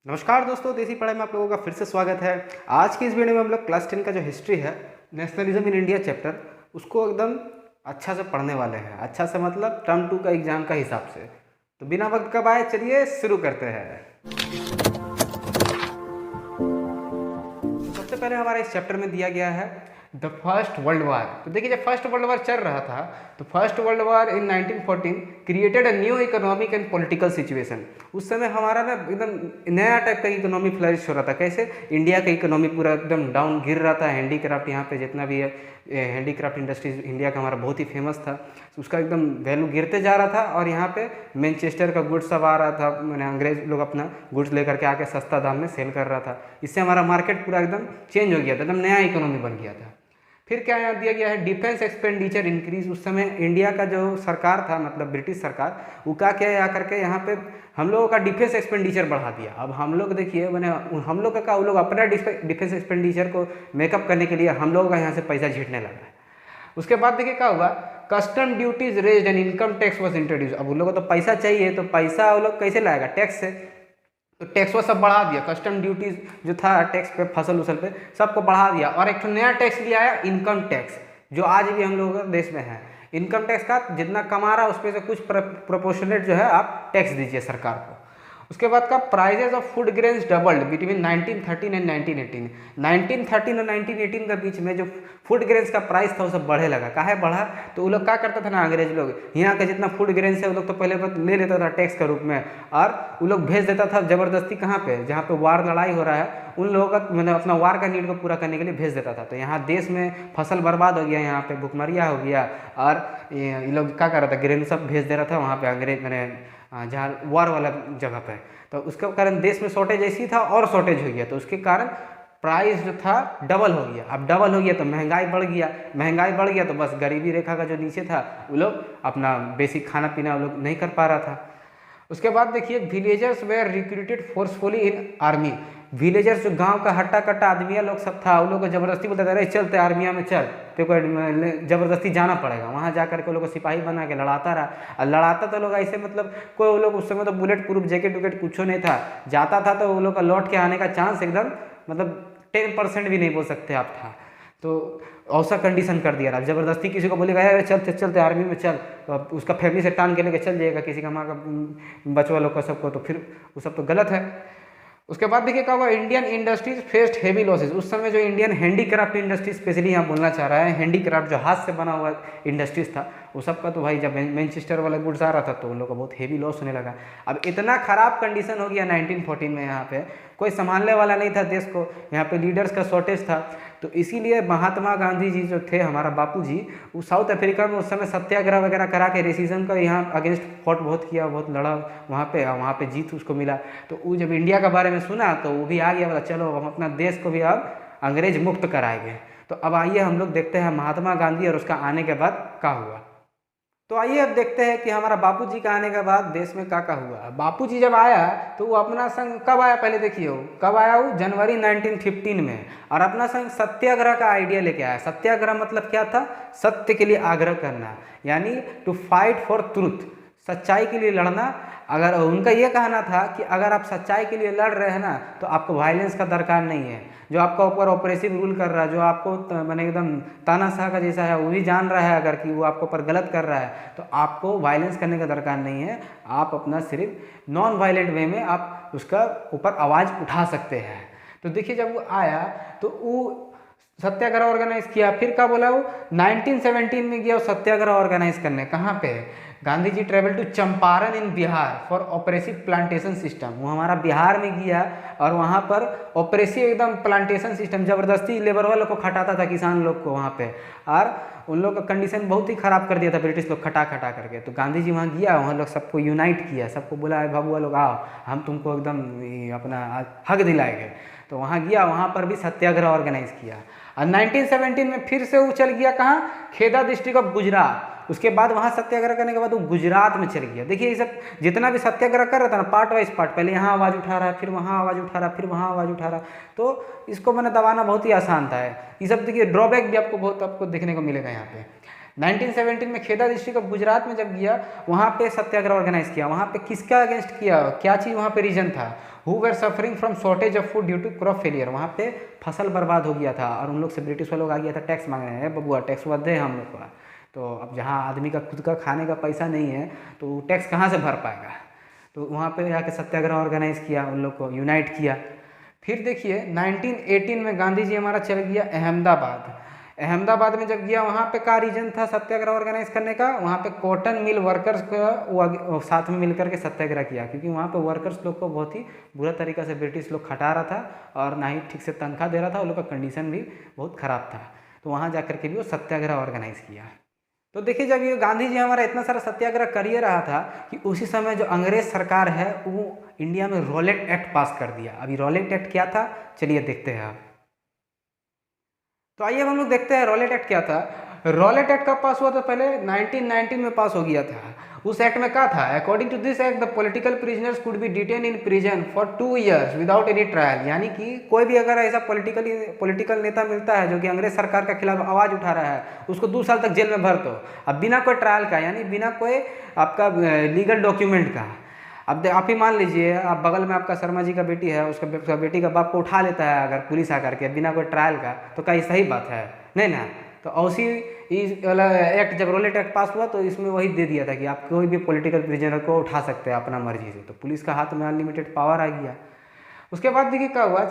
नमस्कार दोस्तों, देसी पढ़ाई में आप लोगों का फिर से स्वागत है। आज की इस वीडियो में हम लोग क्लास 10 का जो हिस्ट्री है, नेशनलिज्म इन इंडिया चैप्टर, उसको एकदम अच्छा से पढ़ने वाले हैं। अच्छा से मतलब टर्म 2 का एग्जाम का हिसाब से। तो बिना वक्त कब आए, चलिए शुरू करते हैं। तो सबसे पहले हमारा इस चैप्टर में दिया गया है द फर्स्ट वर्ल्ड वार। तो देखिए, जब फर्स्ट वर्ल्ड वार चल रहा था तो first world war in 1914 created a new economic and political situation. उस समय हमारा ना एकदम नया टाइप का इकोनॉमी फ्लरिश हो रहा था। कैसे? इंडिया का इकोनॉमी पूरा एकदम डाउन गिर रहा था। हैंडीक्राफ्ट, यहाँ पे जितना भी है हैंडीक्राफ्ट इंडस्ट्रीज इंडिया का हमारा बहुत ही फेमस था, उसका एकदम वैल्यू गिरते जा रहा था। और यहाँ पे मैनचेस्टर का गुड्स सब आ रहा था, मैंने अंग्रेज लोग अपना गुड्स लेकर के आके सस्ता दाम में सेल कर रहा था। इससे हमारा मार्केट पूरा एकदम चेंज हो गया था, एकदम नया इकोनॉमी बन गया था। फिर क्या यहाँ दिया गया है, डिफेंस एक्सपेंडिचर इंक्रीज। उस समय इंडिया का जो सरकार था, मतलब ब्रिटिश सरकार, वो क्या किया करके यहाँ पे हम लोगों का डिफेंस एक्सपेंडिचर बढ़ा दिया। अब हम लोग देखिए, मैंने हम लोग का वो लोग अपना डिफेंस एक्सपेंडिचर को मेकअप करने के लिए हम लोगों का यहाँ से पैसा झीटने लगा है। उसके बाद देखिए क्या हुआ, custom duties raised and income tax was introduce. अब उन लोगों को तो पैसा चाहिए, तो पैसा वो लोग कैसे लाएगा? टैक्स से। तो टैक्स वो सब बढ़ा दिया, कस्टम ड्यूटीज जो था टैक्स पे, फसल उसल पे सबको बढ़ा दिया। और एक नया टैक्स लिया है, इनकम टैक्स, जो आज भी हम लोगों के देश में है। इनकम टैक्स का जितना कमा रहा है उस पर से कुछ प्रोपोर्शनेट जो है आप टैक्स दीजिए सरकार को। उसके बाद का prizes of food grains doubled between 1913 and 1918। 1913 और 1918 के बीच में जो फूड ग्रेन्स का प्राइस था वो सब बढ़े लगा। काहे बढ़ा? तो वो लोग क्या करता था ना, अंग्रेज लोग यहाँ का जितना फूड ग्रेन्स है वो लोग तो पहले ले लेता था टैक्स के रूप में, और वो लोग भेज देता था ज़बरदस्ती कहाँ पे, जहाँ पे वार लड़ाई हो रहा है, उन लोगों का मतलब अपना वार का नीड को पूरा करने के लिए भेज देता था। तो यहाँ देश में फसल बर्बाद हो गया, यहाँ पे भुखमरिया हो गया, और ये लोग क्या कर रहा था, ग्रेन सब भेज दे रहा था वहाँ पे अंग्रेज, मैंने जहाँ वार वाला जगह पे। तो उसके कारण देश में शॉर्टेज ऐसी था और शॉर्टेज हो गया, तो उसके कारण प्राइस जो था डबल हो गया। अब डबल हो गया तो महंगाई बढ़ गया, महंगाई बढ़ गया तो बस गरीबी रेखा का जो नीचे था वो लोग अपना बेसिक खाना पीना वो लोग नहीं कर पा रहा था। उसके बाद देखिए, villagers were recruited forcefully in army. Villagers जो गांव का हट्टा कट्टा आदमिया लोग सब था, वो लोग को जबरदस्ती बोलते थे, अरे चलते आर्मिया में चल, तो जबरदस्ती जाना पड़ेगा। वहाँ जा करके लोग को सिपाही बना के लड़ाता रहा, और लड़ाता तो लोग ऐसे, मतलब कोई लोग उस समय तो बुलेट प्रूफ जैकेट उकेट कुछ नहीं था, जाता था तो वो लोग का लौट के आने का चांस एकदम मतलब 10% भी नहीं बोल सकते आप था। तो ऐसा कंडीशन कर दिया। अब जबरदस्ती किसी को बोलेगा यार चलते चलते आर्मी में चल, तो अब उसका फैमिली से टांग के लेके चल जाएगा किसी का, माँ का बचवा लोग का सबको, तो फिर वो सब तो गलत है। उसके बाद देखिए क्या हुआ, Indian industries faced heavy losses. उस समय जो इंडियन हैंडीक्राफ्ट इंडस्ट्रीज स्पेशली यहाँ बोलना चाह रहा है, हैंडीक्राफ्ट जो हाथ से बना हुआ इंडस्ट्रीज था वो सबका, तो भाई जब मैनचेस्टर वाला गुड्स आ रहा था तो उन लोगों का बहुत हेवी लॉस होने लगा। अब इतना खराब कंडीशन हो गया 1914 में, यहाँ पे कोई संभालने वाला नहीं था देश को, यहाँ पे लीडर्स का शॉर्टेज था। तो इसीलिए महात्मा गांधी जी जो थे, हमारा बापू जी, वो साउथ अफ्रीका में उस समय सत्याग्रह वगैरह करा के रेसिज्म का यहाँ अगेंस्ट फॉट बहुत किया, बहुत लड़ा वहाँ पे जीत उसको मिला। तो वो जब इंडिया के बारे में सुना तो वो भी आ गया, बोला चलो हम अपना देश को भी अब अंग्रेज मुक्त कराएंगे। तो अब आइए हम लोग देखते हैं महात्मा गांधी और उसका आने के बाद क्या हुआ। तो आइए अब देखते हैं कि हमारा बापूजी का आने के बाद देश में क्या हुआ। बापूजी जब आया तो वो अपना संग कब आया, पहले देखिए वो कब आया, वो जनवरी 1915 में, और अपना संग सत्याग्रह का आइडिया लेके आया। सत्याग्रह मतलब क्या था? सत्य के लिए आग्रह करना, यानी टू फाइट फॉर ट्रूथ, सच्चाई के लिए लड़ना। अगर उनका ये कहना था कि अगर आप सच्चाई के लिए लड़ रहे हैं ना, तो आपको वायलेंस का दरकार नहीं है। जो आपका ऊपर ऑपरेसिव रूल कर रहा है, जो आपको मैंने एकदम तानाशाह का जैसा है, वो भी जान रहा है अगर कि वो आपके ऊपर गलत कर रहा है, तो आपको वायलेंस करने का दरकार नहीं है। आप अपना सिर्फ नॉन वायलेंट वे में आप उसका ऊपर आवाज़ उठा सकते हैं। तो देखिए जब वो आया तो वो सत्याग्रह ऑर्गेनाइज किया। फिर क्या बोला, वो 1917 में गया वो सत्याग्रह ऑर्गेनाइज करने। कहाँ पे? Gandhi ji travel to Champaran in Bihar for oppressive plantation system. वो हमारा बिहार में गया और वहाँ पर ऑपरेसिव एकदम प्लांटेशन सिस्टम, ज़बरदस्ती लेबर वालों को खटाता था, किसान लोग को वहाँ पे, और उन लोग का कंडीशन बहुत ही ख़राब कर दिया था ब्रिटिश लोग खटा खटा करके। तो गांधी जी वहाँ गया, वहाँ लोग सबको यूनाइट किया, सबको बोला भगवा लोग आओ, हम तुमको एकदम अपना हक दिलाएंगे। तो वहाँ गया, वहाँ पर भी सत्याग्रह ऑर्गेनाइज किया। और 1917 में फिर से वो चल गया कहाँ? खेदा डिस्ट्रिक्ट ऑफ गुजरात। उसके बाद वहाँ सत्याग्रह करने के बाद वो गुजरात में चल गया। देखिए ये सब जितना भी सत्याग्रह कर रहा था ना, पार्ट वाइज पार्ट, पहले यहाँ आवाज़ उठा रहा है, फिर वहाँ आवाज़ उठा रहा है, फिर वहाँ आवाज़ उठा रहा है, तो इसको मैंने दबाना बहुत ही आसान था। ये सब देखिए ड्रॉबैक भी आपको बहुत देखने को मिलेगा यहाँ पे। 1917 में खेदा डिस्ट्रिक्ट ऑफ गुजरात में जब गया, वहाँ पे सत्याग्रह ऑर्गेनाइज किया। वहाँ पे किसका अगेंस्ट किया, क्या चीज़ वहाँ पे रीजन था, who were suffering from shortage of food due to crop failure. वहाँ पे फसल बर्बाद हो गया था और उन लोग से ब्रिटिश वालों लोग आ गया था टैक्स मांगने, है बबुआ टैक्स वह दे हम लोग का। तो अब जहाँ आदमी का खुद का खाने का पैसा नहीं है तो टैक्स कहाँ से भर पाएगा, तो वहाँ पे जाके सत्याग्रह ऑर्गेनाइज किया, उन लोग को यूनाइट किया। फिर देखिए 1918 में गांधी जी हमारा चल गया अहमदाबाद। अहमदाबाद में जब गया, वहाँ पे का रीजन था सत्याग्रह ऑर्गेनाइज करने का, वहाँ पे कॉटन मिल वर्कर्स का वो साथ में मिलकर के सत्याग्रह किया, क्योंकि वहाँ पे वर्कर्स लोग को बहुत ही बुरा तरीका से ब्रिटिश लोग खटा रहा था और ना ही ठीक से तनख्वाह दे रहा था, उन लोग का कंडीशन भी बहुत ख़राब था। तो वहाँ जा के भी वो सत्याग्रह ऑर्गेनाइज किया। तो देखिए जब ये गांधी जी हमारा इतना सारा सत्याग्रह कर ही रहा था कि उसी समय जो अंग्रेज सरकार है वो इंडिया में रॉलेट एक्ट पास कर दिया। अभी रॉलेट एक्ट क्या था, चलिए देखते हैं आप। तो आइए हम लोग देखते हैं रॉलेट एक्ट क्या था। रॉलेट एक्ट कब पास हुआ था, पहले 1919 में पास हो गया था। उस एक्ट में क्या था, according to this act the political prisoners could be detain in prison for 2 years without any trial. यानी कि कोई भी अगर ऐसा पॉलिटिकल नेता मिलता है जो कि अंग्रेज सरकार के खिलाफ आवाज़ उठा रहा है, उसको 2 साल तक जेल में भर दो। अब बिना कोई ट्रायल का, यानी बिना कोई आपका लीगल डॉक्यूमेंट का। अब आप ही मान लीजिए आप बगल में आपका शर्मा जी का बेटी है, उसका बेटी का बाप को उठा लेता है अगर पुलिस आकर के बिना कोई ट्रायल का, तो क्या ये सही बात है, नहीं ना। तो उसी एक्ट जब रॉलेट एक्ट पास हुआ तो इसमें वही दे दिया था कि आप कोई भी पॉलिटिकल प्रिजनर को उठा सकते हैं अपना मर्जी से। तो पुलिस का हाथ में अनलिमिटेड पावर आ गया। उसके बाद देखिए क्या हुआ,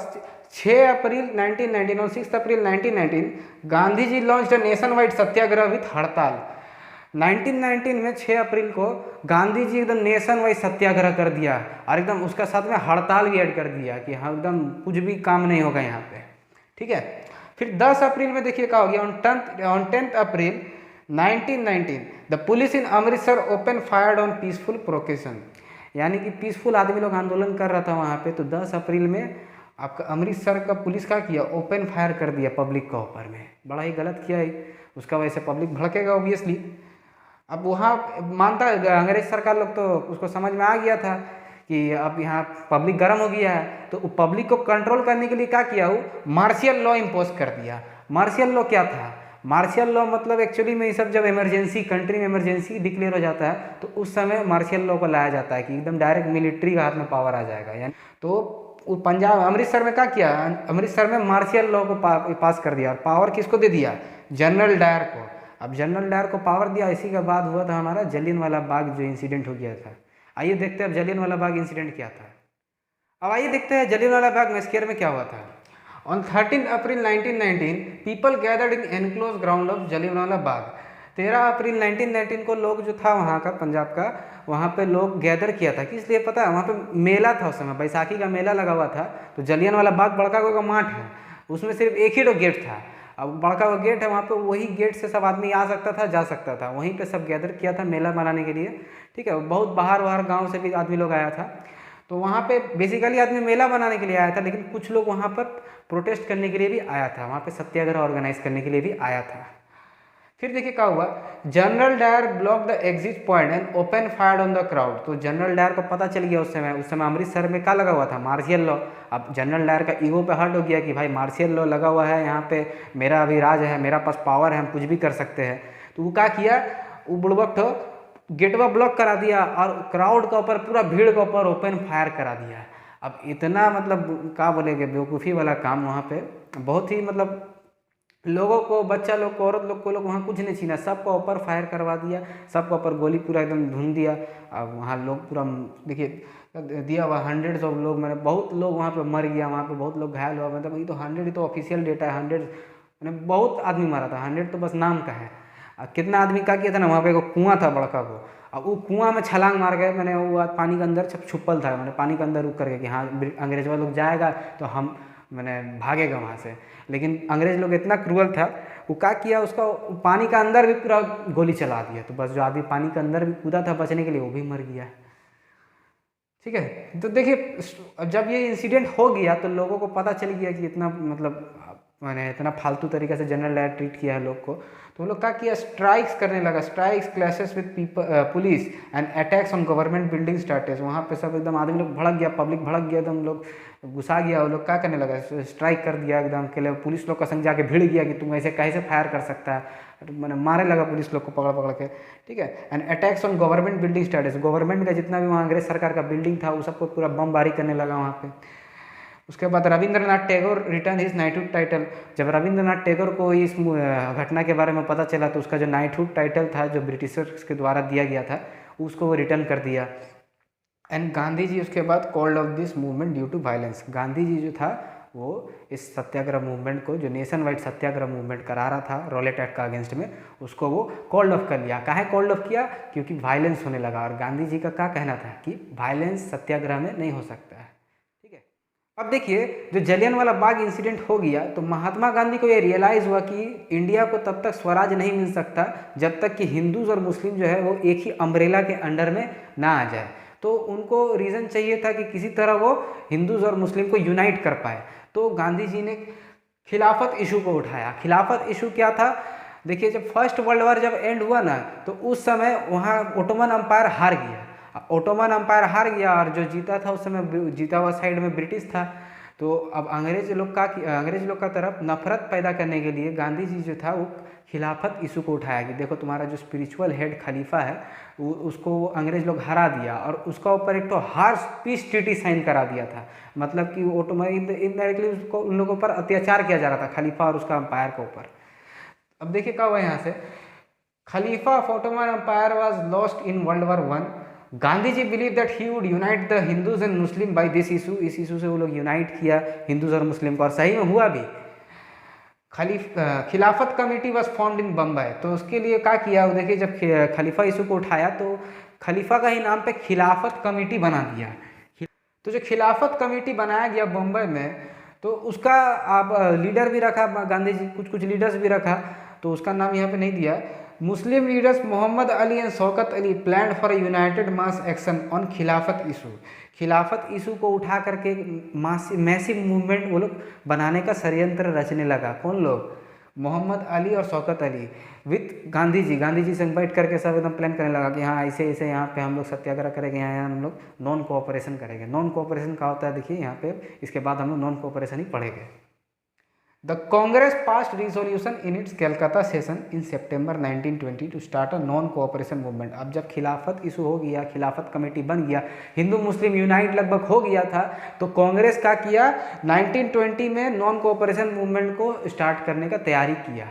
6 अप्रैल 1919 और 6 April 1919 Gandhi ji launch the nationwide satyagraha with hartal. 1919 में 6 अप्रैल को गांधी जी एकदम नेशन वाइड सत्याग्रह कर दिया और एकदम उसका साथ में हड़ताल भी ऐड कर दिया कि हाँ एकदम कुछ भी काम नहीं होगा यहाँ पे, ठीक है। फिर 10 अप्रैल में देखिए क्या हो गया, on 10th April 1919 the police in Amritsar open fired on peaceful प्रोकेशन। यानी कि पीसफुल आदमी लोग आंदोलन कर रहा था वहाँ पे, तो 10 अप्रैल में आपका अमृतसर का पुलिस क्या किया, ओपन फायर कर दिया पब्लिक के ऊपर में। बड़ा ही गलत किया है, उसका वजह से पब्लिक भड़केगा ऑब्वियसली। अब वहाँ मानता अंग्रेज सरकार लोग तो उसको समझ में आ गया था कि अब यहाँ पब्लिक गर्म हो गया है, तो पब्लिक को कंट्रोल करने के लिए क्या किया, वो मार्शियल लॉ इम्पोज कर दिया। मार्शियल लॉ क्या था, मार्शियल लॉ मतलब एक्चुअली में ये सब जब इमरजेंसी कंट्री में इमरजेंसी डिक्लेयर हो जाता है तो उस समय मार्शियल लॉ को लाया जाता है कि एकदम डायरेक्ट मिलिट्री का हाथ में पावर आ जाएगा। यानी तो पंजाब अमृतसर में क्या किया, अमृतसर में मार्शियल लॉ को पास कर दिया और पावर किसको दे दिया, जनरल डायर को। अब जनरल डायर को पावर दिया, इसी के बाद हुआ था हमारा जलियनवाला बाग जो इंसिडेंट हो गया था। आइए देखते हैं अब जलियनवाला बाग इंसिडेंट क्या था। अब आइए देखते हैं जलियनवाला बाग मैसेकर में क्या हुआ था। On 13 April 1919 people gathered in enclose ground of Jallianwala Bagh. 13 अप्रैल 1919 को लोग जो था वहाँ का पंजाब का, वहाँ पे लोग गैदर किया था, किस लिए पता है, वहाँ पे मेला था उस समय, बैसाखी का मेला लगा हुआ था। तो जलियनवाला बाग बड़का का माठ है, उसमें सिर्फ एक ही गेट था। अब बड़का वो गेट है, वहाँ पे वही गेट से सब आदमी आ सकता था, जा सकता था, वहीं पे सब गैदर किया था मेला मनाने के लिए, ठीक है। बहुत बाहर गांव से भी आदमी लोग आया था। तो वहाँ पे बेसिकली आदमी मेला बनाने के लिए आया था, लेकिन कुछ लोग वहाँ पर प्रोटेस्ट करने के लिए भी आया था, वहाँ पे सत्याग्रह ऑर्गेनाइज करने के लिए भी आया था। फिर देखिए क्या हुआ, General Dyer block the exit point and open fired on the crowd. तो जनरल डायर को पता चल गया उस समय अमृतसर में क्या लगा हुआ था, मार्शियल लॉ। अब जनरल डायर का ईगो पे हर्ट हो गया कि भाई मार्शियल लॉ लगा हुआ है यहाँ पे, मेरा अभी राज है, मेरा पास पावर है, हम कुछ भी कर सकते हैं। तो वो क्या किया, वो बुड़बक तो गेटवा ब्लॉक करा दिया और क्राउड के ऊपर, पूरा भीड़ के ऊपर ओपन फायर करा दिया। अब इतना मतलब क्या बोलेंगे, बेवकूफ़ी वाला काम वहाँ पे, बहुत ही मतलब लोगों को, बच्चा लोग को, औरत लोग को, लोग वहाँ कुछ नहीं छीना, सबको ऊपर फायर करवा दिया, सबको ऊपर गोली पूरा एकदम धुन दिया। अब वहाँ लोग पूरा देखिए दिया हुआ, हंड्रेड्स ऑफ लोग, मैंने बहुत लोग वहाँ पे मर गया, वहाँ पे बहुत लोग घायल हुआ। मतलब ये तो 100 ही तो ऑफिशियल डेटा है, 100 मैंने बहुत आदमी मारा था, 100 तो बस नाम का है। कितना आदमी क्या किया था ना, वहाँ पे एक कुआं था बड़का को, अब वो कुआं में छलांग मार गए। मैंने वो पानी के अंदर छुपल था, मैंने पानी के अंदर रुक करके कि हाँ अंग्रेजवा लोग जाएगा तो हम मैंने भागेगा वहाँ से। लेकिन अंग्रेज लोग इतना क्रूअल था, वो क्या किया, उसका पानी का अंदर भी पूरा गोली चला दिया। तो बस जो आदमी पानी के अंदर भी कूदा था बचने के लिए, वो भी मर गया, ठीक है। तो देखिए जब ये इंसिडेंट हो गया तो लोगों को पता चल गया कि इतना मतलब मैंने इतना फालतू तरीके से जनरल डायर ट्रीट किया है लोग को। तो लोग क्या किया, स्ट्राइक्स करने लगा, strikes, clashes with police and attacks on government building started. वहाँ पे सब एकदम आदमी लोग भड़क गया, पब्लिक भड़क गया, एकदम लोग घुसा गया। वो लोग क्या करने लगा, स्ट्राइक कर दिया एकदम के लिए। पुलिस लोग का संग जाके भिड़ गया कि तुम ऐसे कैसे फायर कर सकता है, मैंने मारे लगा पुलिस लोग को पकड़ पकड़ के, ठीक है। And attacks on government building status, government का जितना भी वहाँ अंग्रेज सरकार का बिल्डिंग था वो सबको पूरा बमबारी करने लगा वहाँ पे। उसके बाद Rabindranath Tagore return his knighthood title, जब रविंद्रनाथ टैगोर को इस घटना के बारे में पता चला तो उसका जो नाइटहुड टाइटल था जो ब्रिटिशर्स के द्वारा दिया गया था उसको वो रिटर्न कर दिया। एंड गांधी जी उसके बाद called off this movement due to violence, Gandhi ji जो था वो इस सत्याग्रह मूवमेंट को, जो नेशन वाइड सत्याग्रह मूवमेंट करा रहा था रॉलेट एक्ट का अगेंस्ट में, उसको वो कॉल्ड ऑफ कर लिया। काहे कॉल्ड ऑफ किया? क्योंकि वायलेंस होने लगा और गांधी जी का क्या कहना था कि वायलेंस सत्याग्रह में नहीं हो सकता है, ठीक है। अब देखिए जो जलियांवाला बाग इंसिडेंट हो गया तो महात्मा गांधी को ये रियलाइज़ हुआ कि इंडिया को तब तक स्वराज नहीं मिल सकता जब तक कि हिंदूज और मुस्लिम जो है वो एक ही अम्ब्रेला के अंडर में ना आ जाए। तो उनको रीज़न चाहिए था कि किसी तरह वो हिंदूज और मुस्लिम को यूनाइट कर पाए। तो गांधी जी ने खिलाफत इशू को उठाया। खिलाफत इशू क्या था? देखिए जब फर्स्ट वर्ल्ड वॉर जब एंड हुआ ना तो उस समय वहाँ ओटोमन अम्पायर हार गया। ओटोमन अम्पायर हार गया और जो जीता था उस समय जीता हुआ साइड में ब्रिटिश था। तो अब अंग्रेज लोग का तरफ नफरत पैदा करने के लिए गांधी जी जो था वो खिलाफत इशू को उठाया कि देखो तुम्हारा जो स्पिरिचुअल हेड खलीफा है उसको अंग्रेज लोग हरा दिया और उसका ऊपर एक तो हार्श पीस ट्रीटी साइन करा दिया था। मतलब कि इनडायरेक्टली उसको उन लोगों पर अत्याचार किया जा रहा था खलीफा और उसका अंपायर के ऊपर। अब देखिए क्या हुआ यहाँ से, खलीफा of Ottoman Empire was lost in World War 1। Gandhi ji believe that he would unite the Hindus and Muslim by this issue. इस इशू से वो लोग यूनाइट किया हिंदूज और मुस्लिम को और सही में हुआ भी। खिलाफत committee was formed in Bombay. तो उसके लिए क्या किया, देखिए जब खलीफा इशू को उठाया तो खलीफा का ही नाम पे खिलाफत कमेटी बना दिया। तो जो खिलाफत कमेटी बनाया गया बम्बई में तो उसका आप लीडर भी रखा गांधी जी, कुछ लीडर्स भी रखा। तो उसका नाम यहाँ पे नहीं दिया। Muslim leaders Mohammad Ali and Shaukat Ali plan for united mass action on Khilafat issue. Khilafat issue को उठा करके मैसिव मूवमेंट वो लोग बनाने का षड्यंत्र रचने लगा। कौन लोग? मोहम्मद अली और शौकत अली विथ गांधी जी से इन्वाइट करके सब एकदम प्लान करने लगा कि हाँ ऐसे ऐसे यहाँ पे हम लोग सत्याग्रह करेंगे, यहाँ हम लोग नॉन कोऑपरेशन करेंगे। नॉन कोऑपरेशन क्या होता है देखिए यहाँ पे, इसके बाद हम लोग नॉन कोऑपरेशन ही पढ़ेंगे। The Congress passed resolution in its Calcutta session in September 1920 to start a non-cooperation movement। अब जब खिलाफत इशू हो गया, खिलाफत कमेटी बन गया, हिंदू मुस्लिम यूनाइट लगभग हो गया था, तो कांग्रेस क्या किया 1920 में नॉन कोऑपरेशन मूवमेंट को स्टार्ट करने का तैयारी किया।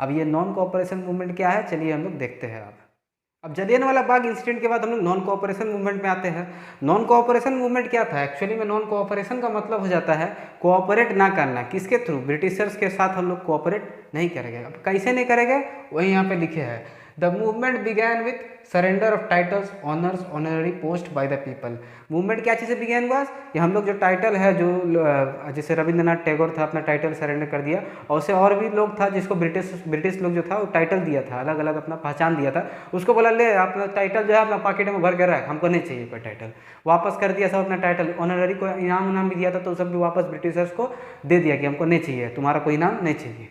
अब ये नॉन कोऑपरेशन मूवमेंट क्या है चलिए हम लोग देखते हैं। अब जलियांवाला बाग इंसिडेंट के बाद हम लोग नॉन कोऑपरेशन मूवमेंट में आते हैं। नॉन कोऑपरेशन मूवमेंट क्या था? एक्चुअली में नॉन कोऑपरेशन का मतलब हो जाता है कोऑपरेट ना करना। किसके थ्रू? ब्रिटिशर्स के साथ हम लोग कोऑपरेट नहीं करेंगे। अब कैसे नहीं करेंगे वही यहाँ पे लिखे हैं। The movement began with surrender of titles honours honorary post by the people. Movement क्या चीज़ से बिगैन हुआ कि हम लोग जो टाइटल है जो जैसे रविंद्रनाथ टैगोर था अपना टाइटल सरेंडर कर दिया और उससे और भी लोग था जिसको ब्रिटिश लोग जो था वो टाइटल दिया था, अलग अलग अपना पहचान दिया था। उसको बोला ले अपना टाइटल जो है अपना पॉकेट में भर कर रख, हमको नहीं चाहिए कोई टाइटल। वापस कर दिया सब अपना टाइटल। ऑनररी को इनाम भी दिया था तो सब भी वापस ब्रिटिशर्स को दे दिया कि हमको नहीं चाहिए, तुम्हारा कोई इनाम नहीं चाहिए।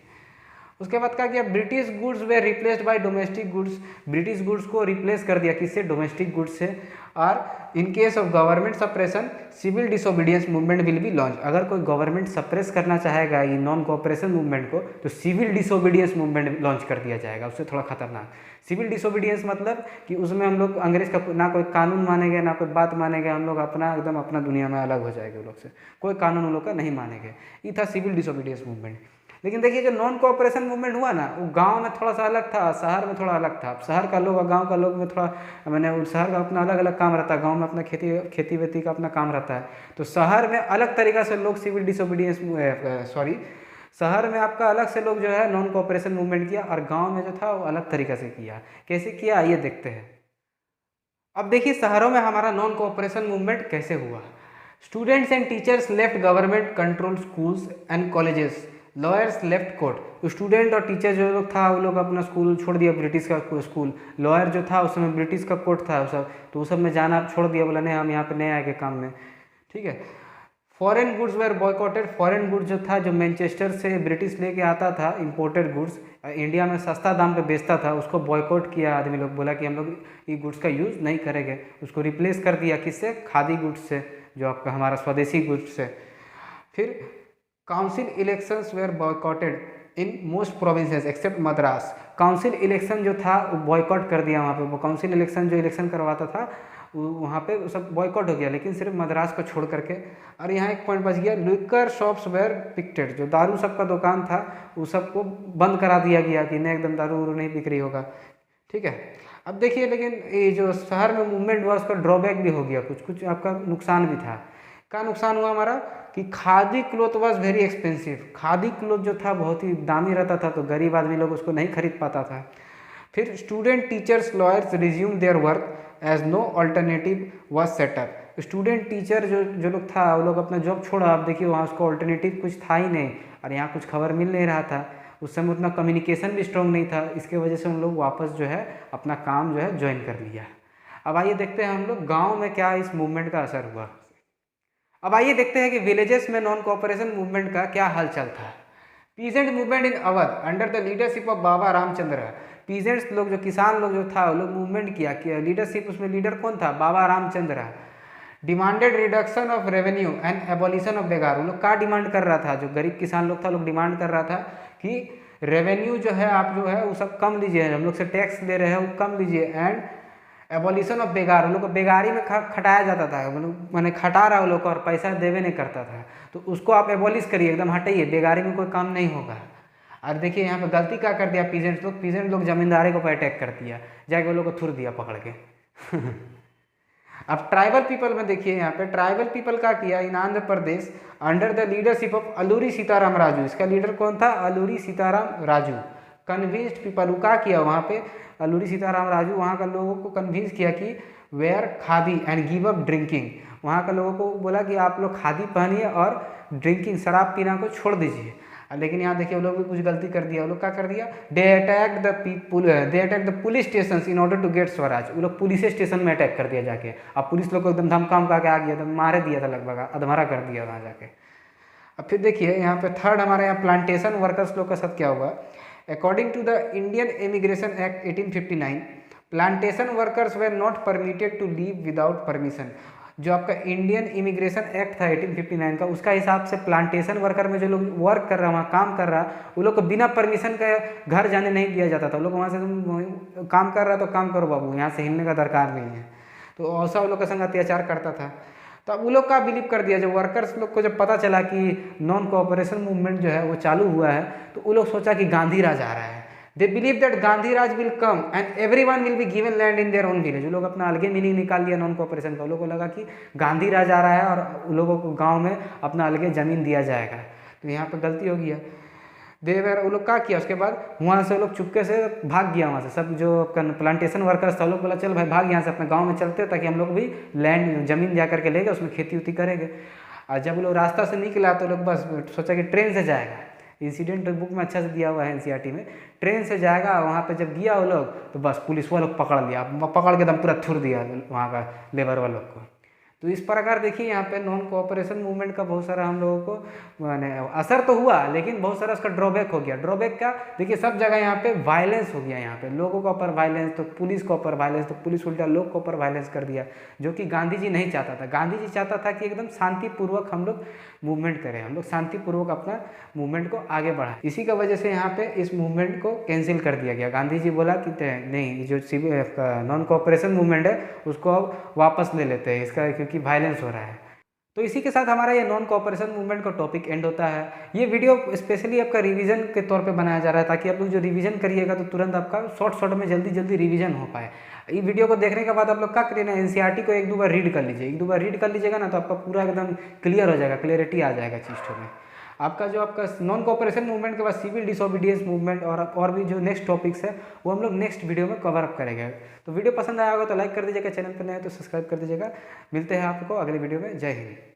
उसके बाद क्या किया? British goods were replaced by domestic goods. British goods को रिप्लेस कर दिया किससे? डोमेस्टिक गुड्स से। और in case of government suppression civil disobedience movement will be launch. अगर कोई गवर्नमेंट सप्रेस करना चाहेगा ये नॉन कोऑपरेशन मूवमेंट को तो सिविल डिसोबीडियंस मूवमेंट लॉन्च कर दिया जाएगा। उससे थोड़ा खतरनाक। सिविल डिसोबीडियंस मतलब कि उसमें हम लोग अंग्रेज का ना कोई कानून मानेंगे ना कोई बात मानेंगे, हम लोग अपना एकदम अपना दुनिया में अलग हो जाएंगे उन लोग से, कोई कानून उन लोग का नहीं मानेंगे। ये था सिविल डिसोबीडियंस मूवमेंट। लेकिन देखिए जो नॉन कोऑपरेशन मूवमेंट हुआ ना वो गांव में थोड़ा सा अलग था, शहर में थोड़ा अलग था। शहर का लोग और गांव का लोग में थोड़ा मैंने शहर का अपना अलग अलग काम रहता है, गांव में अपना खेती वेती का अपना काम रहता है। तो शहर में अलग तरीक़ा से लोग सिविल डिसोबीडियंस शहर में आपका अलग से लोग जो है नॉन कोऑपरेशन मूवमेंट किया और गाँव में जो था वो अलग तरीक़ा से किया। कैसे किया आइए देखते हैं। अब देखिए शहरों में हमारा नॉन कोऑपरेशन मूवमेंट कैसे हुआ। Students and teachers left government control schools and colleges, lawyers left court. तो स्टूडेंट और टीचर जो लोग था वो लोग अपना स्कूल छोड़ दिया, ब्रिटिश का स्कूल। लॉयर जो था उस समय ब्रिटिश का कोर्ट था वो सब, तो वो सब में जाना छोड़ दिया, बोला नहीं हम यहाँ पे नहीं आएंगे काम में, ठीक है। Foreign goods were boycotted. Foreign goods जो था जो मैनचेस्टर से ब्रिटिश लेके आता था इम्पोर्टेड गुड्स, इंडिया में सस्ता दाम पे बेचता था, उसको बॉयकॉट किया आदमी लोग, बोला कि हम लोग ये गुड्स का यूज़ नहीं करेंगे। उसको रिप्लेस कर दिया किससे? खादी गुड्स से, जो आपका हमारा स्वदेशी गुड्स से। फिर council elections were boycotted. In most provinces except Madras. Council election जो था वो बॉयकॉट कर दिया वहाँ पे, वो काउंसिल इलेक्शन जो इलेक्शन करवाता था वहाँ पे सब बॉयकॉट हो गया, लेकिन सिर्फ मद्रास को छोड़ करके। और यहाँ एक पॉइंट बच गया, लिकर शॉप्स वेयर पिक्टेड, जो दारू सब का दुकान था वो सबको बंद करा दिया गया कि नहीं एकदम दारू वारू नहीं बिक्री होगा, ठीक है। अब देखिए लेकिन ये जो शहर में मूवमेंट हुआ उसका ड्रॉबैक भी हो गया, कुछ कुछ आपका नुकसान भी था। क्या नुकसान हुआ हमारा कि khadi cloth was very expensive, khadi cloth जो था बहुत ही दामी रहता था, तो गरीब आदमी लोग उसको नहीं खरीद पाता था। फिर student teachers lawyers resume their work as no alternative was set up. Student teacher जो लोग था वो लोग अपना जॉब छोड़ा। आप देखिए वहाँ उसको अल्टरनेटिव कुछ था ही नहीं, और यहाँ कुछ खबर मिल नहीं रहा था। उस समय उतना कम्युनिकेशन भी स्ट्रॉन्ग नहीं था, इसके वजह से हम लोग वापस जो है अपना काम जो है ज्वाइन कर लिया। अब आइए देखते हैं हम लोग गाँव में क्या इस मूवमेंट का असर हुआ। अब आइए देखते हैं कि विलेजेस में नॉन कोऑपरेशन मूवमेंट का क्या हालचाल था। Peasant movement in Awadh under the leadership of Baba Ramchandra. Peasants लोग जो किसान लोग जो था वो लोग मूवमेंट किया कि लीडरशिप, उसमें लीडर कौन था, Baba Ramchandra. Demanded reduction of revenue and abolition of begar. वो लोग क्या डिमांड कर रहा था, जो गरीब किसान लोग था लोग डिमांड कर रहा था कि रेवेन्यू जो है आप जो है वो सब कम लीजिए, हम लोग से टैक्स ले रहे हैं वो कम लीजिए, एंड एबॉलिशन ऑफ बेगार। उन लोग को बेगारी में खटाया जाता था, मतलब मैंने खटा रहा वो लोग को और पैसा देवे नहीं करता था, तो उसको आप एबॉलिश करिए, एकदम हटाइए, बेगारी में कोई काम नहीं होगा। और देखिए यहाँ पे गलती क्या कर दिया पीजेंट लोग जमींदारी को पर अटैक कर दिया, जाके वो लोग को थुर दिया पकड़ के। अब ट्राइबल पीपल में देखिए यहाँ पे ट्राइबल पीपल का किया in Andhra Pradesh under the leadership of Alluri Sitarama Raju. इसका लीडर कौन था, अलूरी सीताराम राजू। कन्विंस्ड पीपल क्या किया वहाँ पे, अलूरी सीताराम राजू वहाँ का लोगों को कन्विंस किया कि wear khadi and give up drinking. वहाँ का लोगों को बोला कि आप लोग खादी पहनिए और ड्रिंकिंग शराब पीना को छोड़ दीजिए। लेकिन यहाँ देखिए वो लोग भी कुछ गलती कर दिया। वो लोग क्या कर दिया, they attack the police station in order to get swaraj. वो लोग पुलिस स्टेशन में अटैक कर दिया जाके। अब पुलिस लोग को एकदम धमकाम करके आ गया, एकदम मारे दिया था, लगभग अधमरा कर दिया वहाँ जाके। अब फिर देखिए यहाँ पे थर्ड हमारे यहाँ प्लांटेशन वर्कर्स लोग का साथ क्या हुआ। According to the Indian immigration act 1859 plantation workers were not permitted to leave without permission. जो आपका इंडियन इमिग्रेशन एक्ट था 1859 का, उसका हिसाब से प्लांटेशन वर्कर में जो लोग वर्क कर रहा वहाँ काम कर रहा वो लोग को बिना परमिशन के घर जाने नहीं दिया जाता था। वो लोग वहाँ से तुम काम कर रहा तो काम करो बाबू, यहाँ से हिलने का दरकार नहीं है। तो ऐसा वो लोग के संग अत्याचार करता था। तो अब वो लोग का बिलीव कर दिया, जब वर्कर्स लोग को जब पता चला कि नॉन कोऑपरेशन मूवमेंट जो है वो चालू हुआ है, तो वो लोग सोचा कि गांधी राज आ रहा है। They believe that Gandhi Raj will come and everyone will be given land in their own village. वो लोग अपना अलगे मीनिंग निकाल दिया नॉन कोऑपरेशन का। वो लोगों को लगा कि गांधी राज आ रहा है और उन लोगों को गाँव में अपना अलगे ज़मीन दिया जाएगा। तो यहाँ पर गलती हो गया। वो लोग क्या किया, उसके बाद वहाँ से वो लोग चुपके से भाग गया। वहाँ से सब जो प्लांटेशन वर्कर्स था वो लोग बोला चल भाई भाग यहाँ से, अपने गांव में चलते ताकि हम लोग भी लैंड ज़मीन जा करके लेंगे, उसमें खेती उती करेंगे। और जब वो लोग रास्ता से निकला तो लोग बस सोचा कि ट्रेन से जाएगा। इंसिडेंट बुक में अच्छा से दिया हुआ है एनसीईआरटी में, ट्रेन से जाएगा। वहाँ पे जब गया वो लोग तो बस पुलिस वालों लोग पकड़ लिया, पकड़ के एकदम पूरा थुर दिया वहाँ का लेबर वालों को। तो इस प्रकार देखिए यहाँ पे नॉन कोऑपरेशन मूवमेंट का बहुत सारा हम लोगों को माने असर तो हुआ, लेकिन बहुत सारा उसका ड्रॉबैक हो गया। ड्रॉबैक क्या, देखिए सब जगह यहाँ पे वायलेंस हो गया। यहाँ पे लोगों के ऊपर वायलेंस, तो पुलिस के ऊपर वायलेंस, तो पुलिस उल्टा लोग के ऊपर वायलेंस कर दिया, जो कि गांधी जी नहीं चाहता था। गांधी जी चाहता था कि एकदम शांतिपूर्वक हम लोग मूवमेंट करें, हम लोग शांतिपूर्वक अपना मूवमेंट को आगे बढ़ाएं। इसी का वजह से यहाँ पे इस मूवमेंट को कैंसिल कर दिया गया। गांधी जी बोला कि नहीं, जो नॉन कोऑपरेशन मूवमेंट है उसको अब वापस ले लेते हैं इसका, क्योंकि वायलेंस हो रहा है। तो इसी के साथ हमारा ये नॉन कोऑपरेशन मूवमेंट का टॉपिक एंड होता है। ये वीडियो स्पेशली आपका रिवीजन के तौर पे बनाया जा रहा है, ताकि आप लोग जो रिवीजन करिएगा तो तुरंत आपका शॉर्ट में जल्दी रिवीजन हो पाए। ये वीडियो को देखने के बाद आप लोग क्या करिए ना, एनसीईआरटी को एक दो बार रीड कर लीजिए। एक दो बार रीड कर लीजिएगा ना तो आपका पूरा एकदम क्लियर हो जाएगा, क्लियरिटी आ जाएगा चीज़ों में। आपका जो आपका नॉन कोऑपरेशन मूवमेंट के बाद सिविल डिसोबीडियंस मूवमेंट और भी जो नेक्स्ट टॉपिक्स है वो हम लोग नेक्स्ट वीडियो में कवर अप करेंगे। तो वीडियो पसंद आया होगा तो लाइक कर दीजिएगा, चैनल पर नए हैं तो सब्सक्राइब कर दीजिएगा। मिलते हैं आपको अगले वीडियो में। जय हिंद।